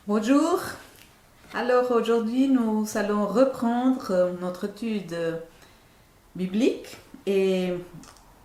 Bonjour. Alors aujourd'hui, nous allons reprendre notre étude biblique et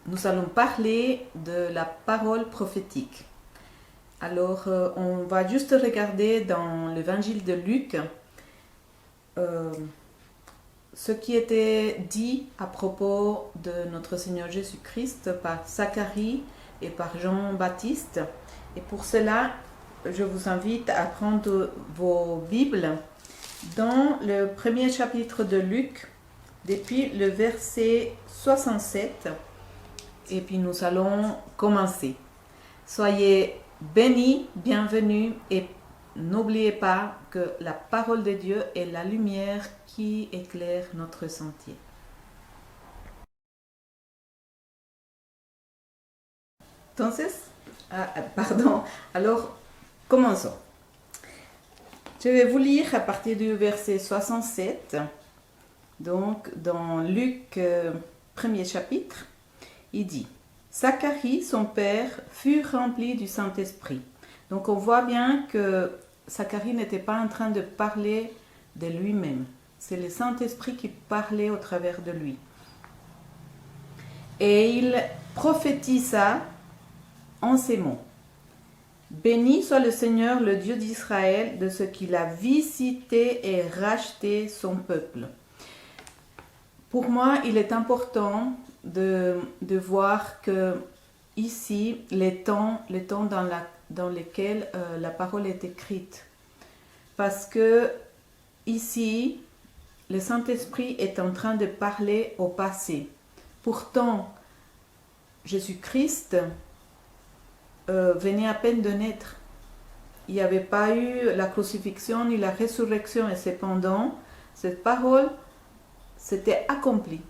nous allons parler de la parole prophétique. Alors on va juste regarder dans l'évangile de Luc ce qui était dit à propos de notre Seigneur Jésus-Christ par Zacharie et par Jean-Baptiste. Et pour cela, je vous invite à prendre vos Bibles dans le premier chapitre de Luc, depuis le verset 67, et puis nous allons commencer. Soyez bénis, bienvenus, et n'oubliez pas que la parole de Dieu est la lumière qui éclaire notre sentier. Entonces, alors commençons. Je vais vous lire à partir du verset 67, donc dans Luc, premier chapitre, il dit « Zacharie, son père, fut rempli du Saint-Esprit ». Donc on voit bien que Zacharie n'était pas en train de parler de lui-même. C'est le Saint-Esprit qui parlait au travers de lui. Et il prophétisa en ces mots. Béni soit le Seigneur, le Dieu d'Israël, de ce qu'il a visité et racheté son peuple. Pour moi, il est important de voir que ici, les temps dans lesquels la parole est écrite. Parce que ici, le Saint-Esprit est en train de parler au passé. Pourtant, Jésus-Christ venait à peine de naître. Il n'y avait pas eu la crucifixion ni la résurrection, et cependant, cette parole s'était accomplie.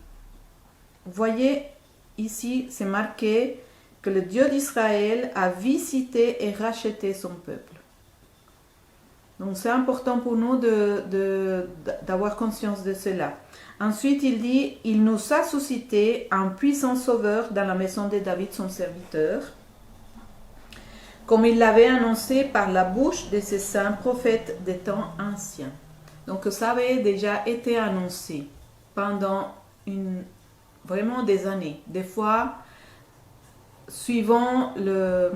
Vous voyez, ici, c'est marqué que le Dieu d'Israël a visité et racheté son peuple. Donc c'est important pour nous d'avoir conscience de cela. Ensuite, il dit, il nous a suscité un puissant sauveur dans la maison de David, son serviteur, comme il l'avait annoncé par la bouche de ses saints prophètes des temps anciens. Donc ça avait déjà été annoncé pendant vraiment des années. Des fois, suivant ce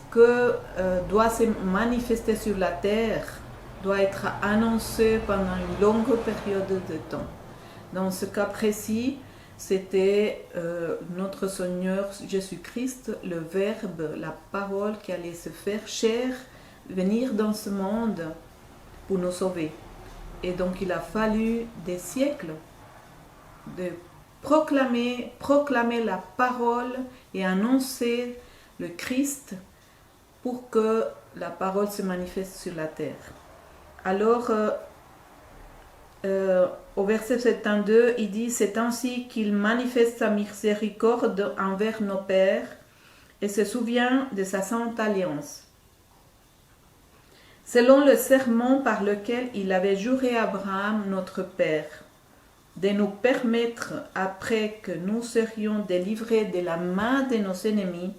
que doit se manifester sur la terre, doit être annoncé pendant une longue période de temps. Dans ce cas précis, c'était notre Seigneur Jésus-Christ, le Verbe, la parole qui allait se faire chair, venir dans ce monde pour nous sauver. Et donc il a fallu des siècles de proclamer la parole et annoncer le Christ pour que la parole se manifeste sur la terre. Alors, au verset 72, il dit « C'est ainsi qu'il manifeste sa miséricorde envers nos pères et se souvient de sa sainte alliance. Selon le serment par lequel il avait juré à Abraham, notre père, de nous permettre, après que nous serions délivrés de la main de nos ennemis,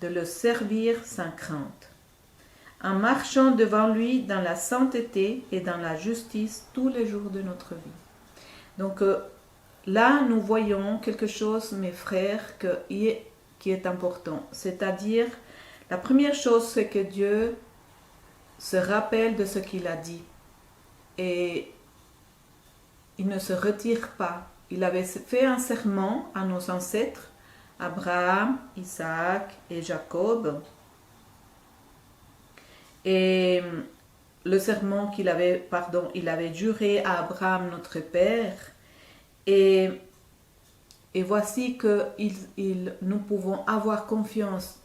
de le servir sans crainte, en marchant devant lui dans la sainteté et dans la justice tous les jours de notre vie. » Donc là, nous voyons quelque chose, mes frères, qui est important. C'est-à-dire, la première chose, c'est que Dieu se rappelle de ce qu'il a dit. Et il ne se retire pas. Il avait fait un serment à nos ancêtres, Abraham, Isaac et Jacob. Et le serment il avait juré à Abraham, notre père. Et voici que nous pouvons avoir confiance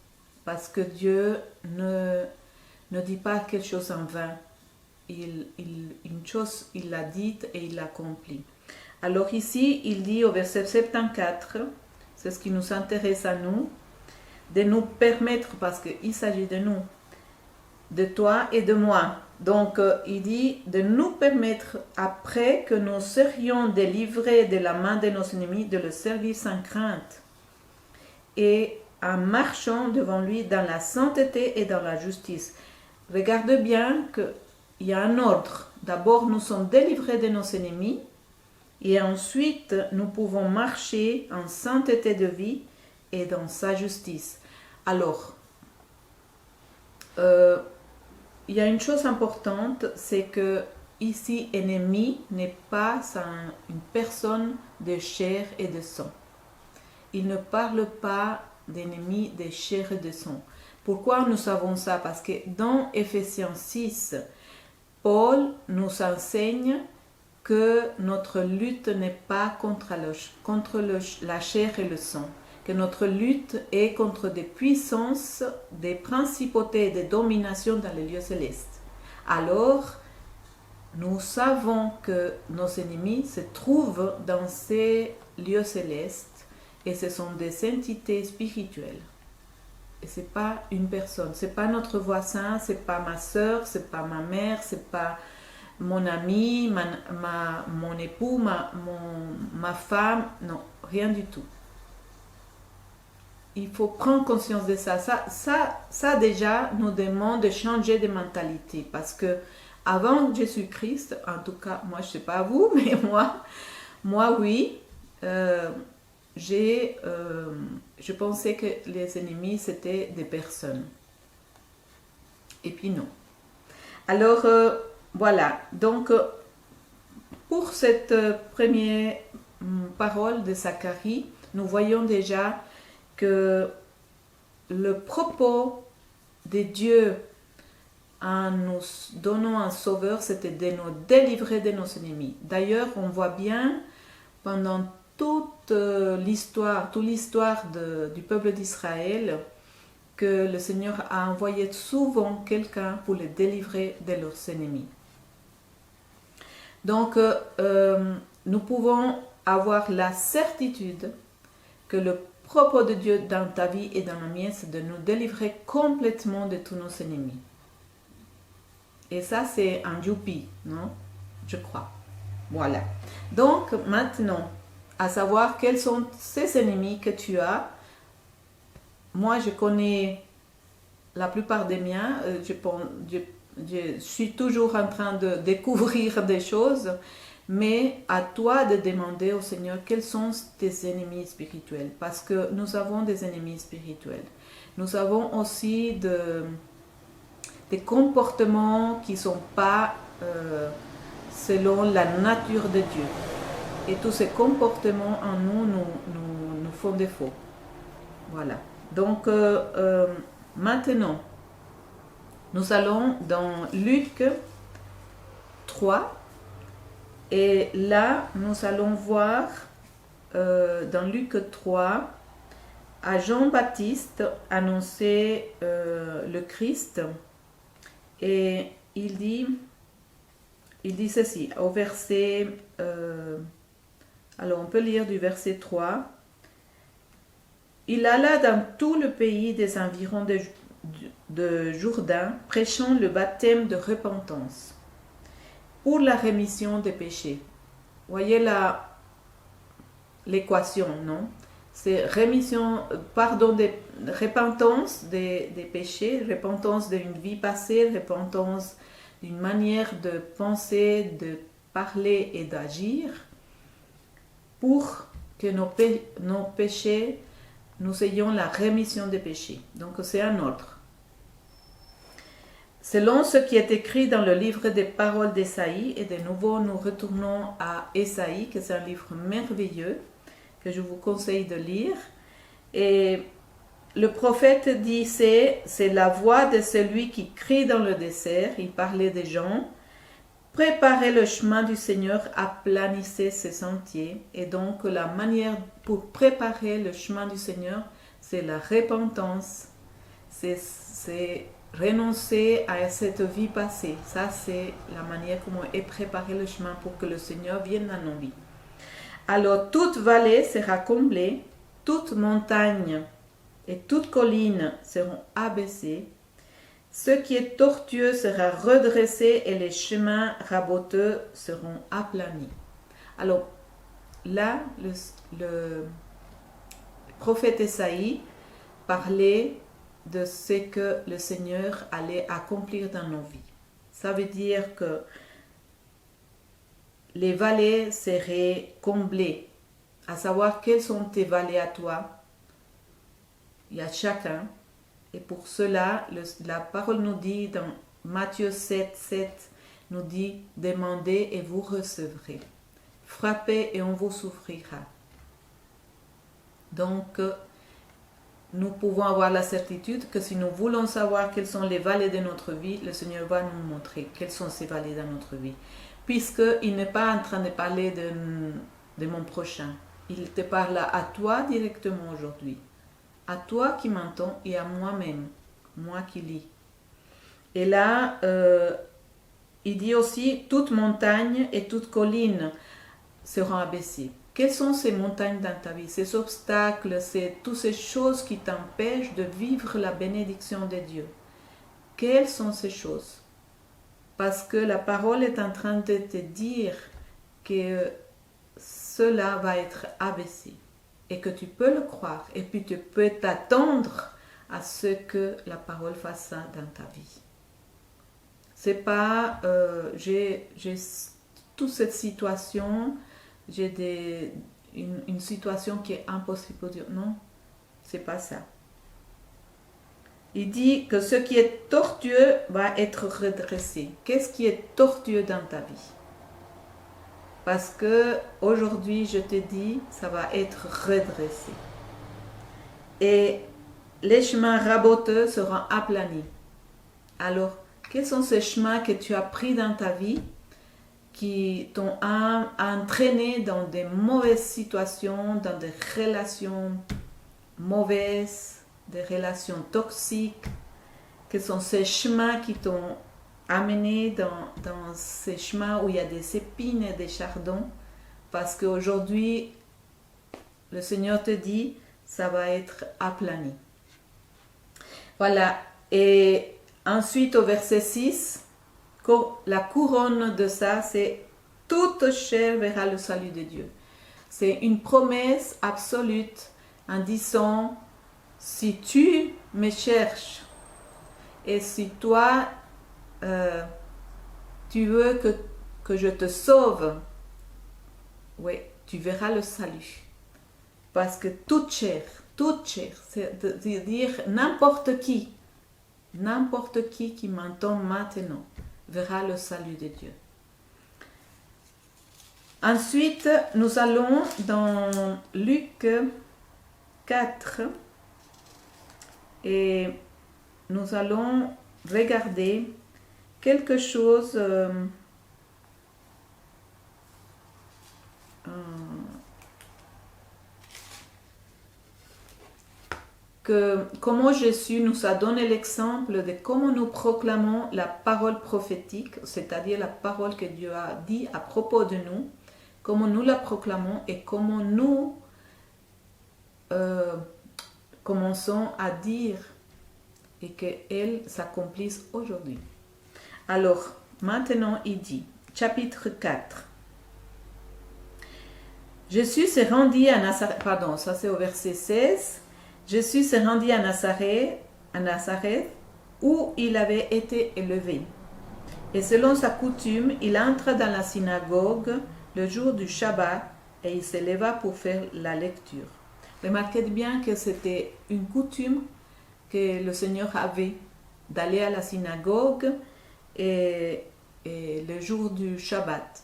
parce que Dieu ne dit pas quelque chose en vain. Une chose, il l'a dite et il l'accomplit. Alors ici, il dit au verset 74, c'est ce qui nous intéresse à nous, de nous permettre, parce qu'il s'agit de nous, de toi et de moi. Donc il dit de nous permettre, après que nous serions délivrés de la main de nos ennemis, de le servir sans crainte. Et en marchant devant lui dans la sainteté et dans la justice. Regarde bien qu'il y a un ordre. D'abord, nous sommes délivrés de nos ennemis et ensuite, nous pouvons marcher en sainteté de vie et dans sa justice. Alors, il y a une chose importante, c'est que ici, ennemi n'est pas une personne de chair et de sang. Il ne parle pas d'ennemi de chair et de sang. Pourquoi nous savons ça? Parce que dans Éphésiens 6, Paul nous enseigne que notre lutte n'est pas contre la chair et le sang, que notre lutte est contre des puissances, des principautés, des dominations dans les lieux célestes. Alors, nous savons que nos ennemis se trouvent dans ces lieux célestes et ce sont des entités spirituelles. Et ce n'est pas une personne, ce n'est pas notre voisin, ce n'est pas ma soeur, ce n'est pas ma mère, ce n'est pas mon ami, mon époux, ma femme, non, rien du tout. Il faut prendre conscience de ça. Ça déjà nous demande de changer de mentalité parce que avant Jésus-Christ, en tout cas, moi je ne sais pas vous, mais moi oui, je pensais que les ennemis c'était des personnes. Et puis non. Alors voilà, donc pour cette première parole de Zacharie, nous voyons déjà que le propos de Dieu en nous donnant un sauveur, c'était de nous délivrer de nos ennemis. D'ailleurs, on voit bien pendant toute l'histoire du peuple d'Israël que le Seigneur a envoyé souvent quelqu'un pour les délivrer de leurs ennemis. Donc, nous pouvons avoir la certitude que le propos de Dieu dans ta vie et dans la mienne, c'est de nous délivrer complètement de tous nos ennemis. Et ça, c'est un youpi, non? Je crois. Voilà. Donc, maintenant, à savoir quels sont ces ennemis que tu as. Moi, je connais la plupart des miens. Je suis toujours en train de découvrir des choses. Mais à toi de demander au Seigneur quels sont tes ennemis spirituels. Parce que nous avons des ennemis spirituels. Nous avons aussi des comportements qui ne sont pas selon la nature de Dieu. Et tous ces comportements en nous font défaut. Voilà. Donc, maintenant, nous allons dans Luc 3. Et là, nous allons voir dans Luc 3, à Jean-Baptiste annoncer le Christ. Et il dit ceci, au verset, alors on peut lire du verset 3. Il alla dans tout le pays des environs de Jourdain, prêchant le baptême de repentance pour la rémission des péchés. Vous voyez l'équation, non? C'est repentance des péchés, repentance d'une vie passée, repentance d'une manière de penser, de parler et d'agir, pour que nos péchés, nous ayons la rémission des péchés. Donc c'est un ordre. Selon ce qui est écrit dans le livre des paroles d'Ésaïe, et de nouveau nous retournons à Ésaïe, que c'est un livre merveilleux, que je vous conseille de lire. Et le prophète disait, c'est la voix de celui qui crie dans le désert, il parlait des gens, préparez le chemin du Seigneur, aplanissez ses sentiers. Et donc la manière pour préparer le chemin du Seigneur, c'est la repentance, c'est renoncer à cette vie passée. Ça, c'est la manière comment est préparé le chemin pour que le Seigneur vienne dans nos vies. Alors, toute vallée sera comblée, toute montagne et toute colline seront abaissées. Ce qui est tortueux sera redressé et les chemins raboteux seront aplanis. Alors, là, le prophète Ésaïe parler de ce que le Seigneur allait accomplir dans nos vies. Ça veut dire que les vallées seraient comblées, à savoir quels sont tes vallées à toi. Il y a chacun. Et pour cela, la parole nous dit dans Matthieu 7, 7, nous dit « Demandez et vous recevrez. Frappez et on vous souffrira. » Donc, nous pouvons avoir la certitude que si nous voulons savoir quelles sont les vallées de notre vie, le Seigneur va nous montrer quelles sont ces vallées dans notre vie. Puisqu'il n'est pas en train de parler de mon prochain. Il te parle à toi directement aujourd'hui. À toi qui m'entends et à moi-même, moi qui lis. Et là, il dit aussi, toute montagne et toute colline seront abaissées. Quelles sont ces montagnes dans ta vie, ces obstacles, toutes ces choses qui t'empêchent de vivre la bénédiction de Dieu? Quelles sont ces choses? Parce que la parole est en train de te dire que cela va être abaissé et que tu peux le croire et puis tu peux t'attendre à ce que la parole fasse ça dans ta vie. C'est pas j'ai toute cette situation, j'ai une situation qui est impossible pour Dieu. Non, c'est pas ça. Il dit que ce qui est tortueux va être redressé. Qu'est-ce qui est tortueux dans ta vie? Parce que aujourd'hui, je te dis, ça va être redressé. Et les chemins raboteux seront aplanis. Alors, quels sont ces chemins que tu as pris dans ta vie qui t'ont entraîné dans des mauvaises situations, dans des relations mauvaises, des relations toxiques? Quels sont ces chemins qui t'ont amené dans ces chemins où il y a des épines et des chardons? Parce qu'aujourd'hui, le Seigneur te dit, ça va être aplani. Voilà. Et ensuite, au verset 6, la couronne de ça, c'est toute chair verra le salut de Dieu. C'est une promesse absolue en disant, si tu me cherches et si toi, tu veux que je te sauve, oui, tu verras le salut. Parce que toute chair, c'est dire n'importe qui m'entend maintenant, verra le salut de Dieu. Ensuite, nous allons dans Luc 4 et nous allons regarder quelque chose que comment Jésus nous a donné l'exemple de comment nous proclamons la parole prophétique, c'est-à-dire la parole que Dieu a dit à propos de nous, comment nous la proclamons et comment nous commençons à dire et qu'elle s'accomplisse aujourd'hui. Alors, maintenant il dit, chapitre 4. Jésus s'est rendu à Nazareth, pardon, ça c'est au verset 16. Jésus s'est rendu à Nazareth, où il avait été élevé. Et selon sa coutume, il entra dans la synagogue le jour du Shabbat et il se leva pour faire la lecture. Remarquez bien que c'était une coutume que le Seigneur avait d'aller à la synagogue et le jour du Shabbat.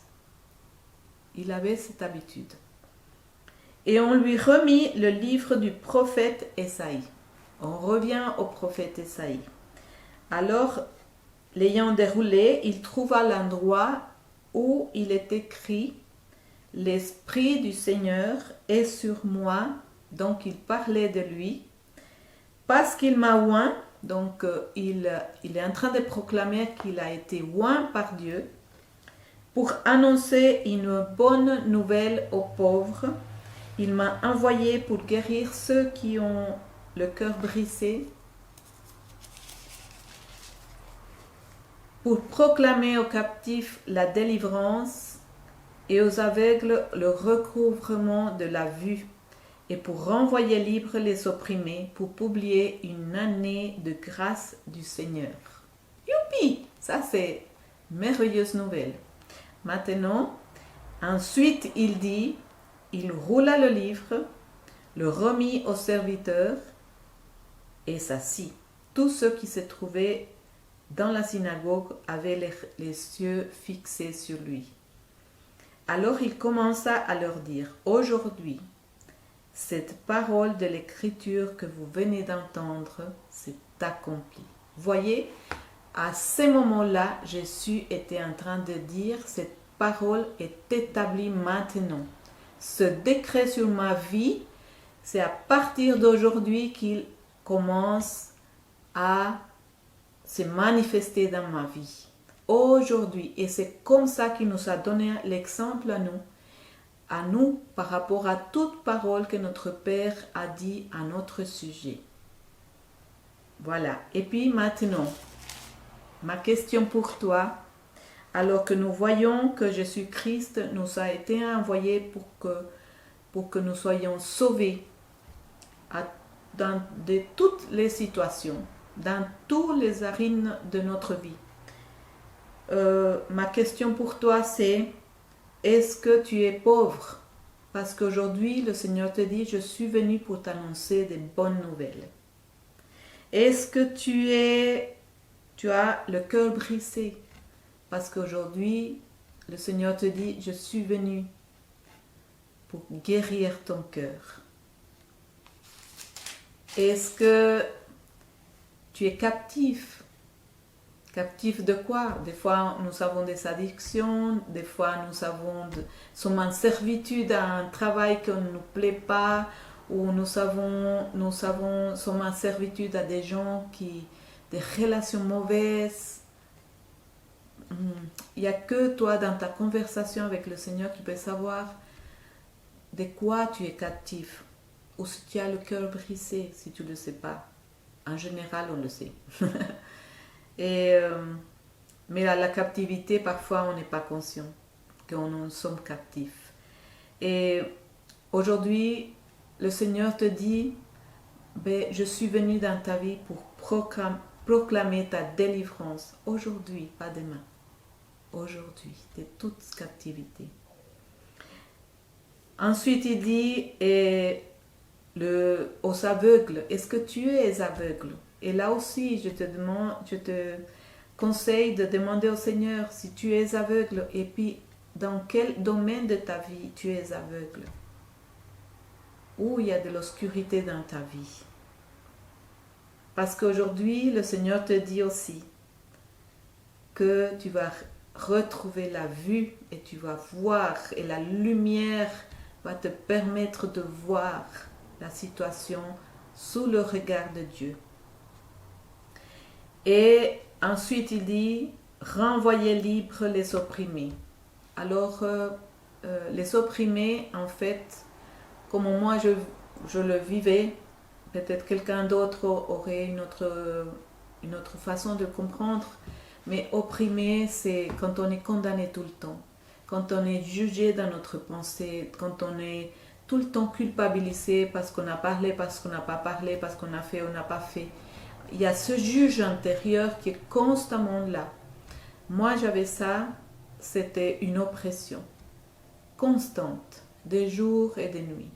Il avait cette habitude. Et on lui remit le livre du prophète Ésaïe. On revient au prophète Ésaïe. Alors, l'ayant déroulé, il trouva l'endroit où il est écrit « L'Esprit du Seigneur est sur moi », donc il parlait de lui, « parce qu'il m'a oint », donc il est en train de proclamer qu'il a été oint par Dieu, pour annoncer une bonne nouvelle aux pauvres. Il m'a envoyé pour guérir ceux qui ont le cœur brisé, pour proclamer aux captifs la délivrance et aux aveugles le recouvrement de la vue, et pour renvoyer libres les opprimés, pour publier une année de grâce du Seigneur. Youpi! Ça, c'est une merveilleuse nouvelle. Maintenant, ensuite, il dit, il roula le livre, le remit au serviteur et s'assit. Tous ceux qui se trouvaient dans la synagogue avaient les yeux fixés sur lui. Alors il commença à leur dire, aujourd'hui, cette parole de l'Écriture que vous venez d'entendre s'est accomplie. Voyez, à ce moment-là, Jésus était en train de dire, cette parole est établie maintenant. Ce décret sur ma vie, c'est à partir d'aujourd'hui qu'il commence à se manifester dans ma vie. Aujourd'hui, et c'est comme ça qu'il nous a donné l'exemple à nous par rapport à toute parole que notre Père a dit à notre sujet. Voilà. Et puis maintenant, ma question pour toi, alors que nous voyons que Jésus-Christ nous a été envoyé pour que nous soyons sauvés dans toutes les situations, dans tous les arènes de notre vie. Ma question pour toi, c'est, est-ce que tu es pauvre? Parce qu'aujourd'hui, le Seigneur te dit, je suis venu pour t'annoncer des bonnes nouvelles. Est-ce que tu as le cœur brisé? Parce qu'aujourd'hui, le Seigneur te dit, je suis venu pour guérir ton cœur. Est-ce que tu es captif? Captif de quoi? Des fois, nous avons des addictions, des fois, sommes en servitude à un travail qui ne nous plaît pas, ou sommes en servitude à des gens des relations mauvaises. Il n'y a que toi, dans ta conversation avec le Seigneur, qui peut savoir de quoi tu es captif, ou si tu as le cœur brisé, si tu ne le sais pas. En général, on le sait. Mais à la captivité, parfois, on n'est pas conscient qu'on sommes captifs. Et aujourd'hui, le Seigneur te dit, je suis venu dans ta vie pour proclamer ta délivrance. Aujourd'hui, pas demain. Aujourd'hui, de toute captivité. Ensuite, il dit aux aveugles, est-ce que tu es aveugle? Et là aussi, je te conseille de demander au Seigneur si tu es aveugle et puis dans quel domaine de ta vie tu es aveugle. Où il y a de l'obscurité dans ta vie. Parce qu'aujourd'hui, le Seigneur te dit aussi que tu vas retrouver la vue et tu vas voir et la lumière va te permettre de voir la situation sous le regard de Dieu. Et ensuite, il dit, renvoyez libres les opprimés. Alors, les opprimés, en fait, comme moi je le vivais, peut-être quelqu'un d'autre aurait une autre façon de comprendre, mais opprimé, c'est quand on est condamné tout le temps, quand on est jugé dans notre pensée, quand on est tout le temps culpabilisé parce qu'on a parlé, parce qu'on n'a pas parlé, parce qu'on a fait ou n'a pas fait. Il y a ce juge intérieur qui est constamment là. Moi, j'avais ça, c'était une oppression constante, des jours et des nuits.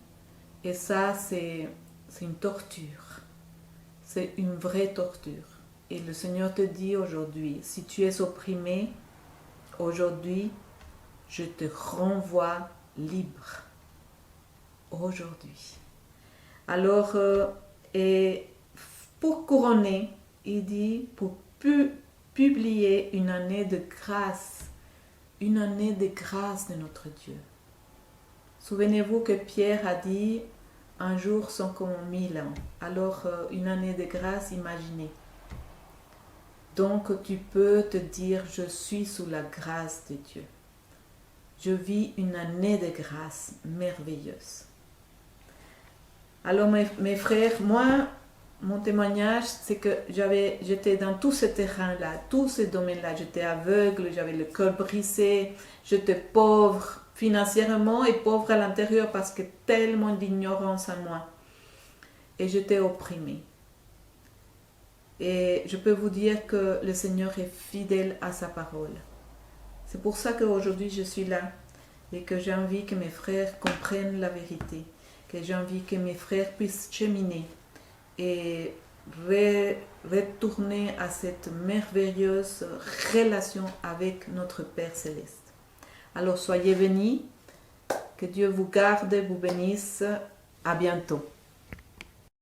Et ça, c'est une torture. C'est une vraie torture. Et le Seigneur te dit aujourd'hui, si tu es opprimé, aujourd'hui, je te renvoie libre. Aujourd'hui. Alors, et pour couronner, il dit, pour publier une année de grâce de notre Dieu. Souvenez-vous que Pierre a dit, un jour sont comme 1000 ans. Alors, une année de grâce, imaginez. Donc, tu peux te dire, je suis sous la grâce de Dieu. Je vis une année de grâce merveilleuse. Alors, mes frères, moi, mon témoignage, c'est que j'étais dans tout ce terrain-là, tous ces domaines-là. J'étais aveugle, j'avais le cœur brisé, j'étais pauvre, financièrement et pauvre à l'intérieur parce que tellement d'ignorance en moi. Et j'étais opprimée. Et je peux vous dire que le Seigneur est fidèle à sa parole. C'est pour ça qu'aujourd'hui je suis là et que j'ai envie que mes frères comprennent la vérité, que j'ai envie que mes frères puissent cheminer et retourner à cette merveilleuse relation avec notre Père Céleste. Alors soyez bénis, que Dieu vous garde, vous bénisse, à bientôt.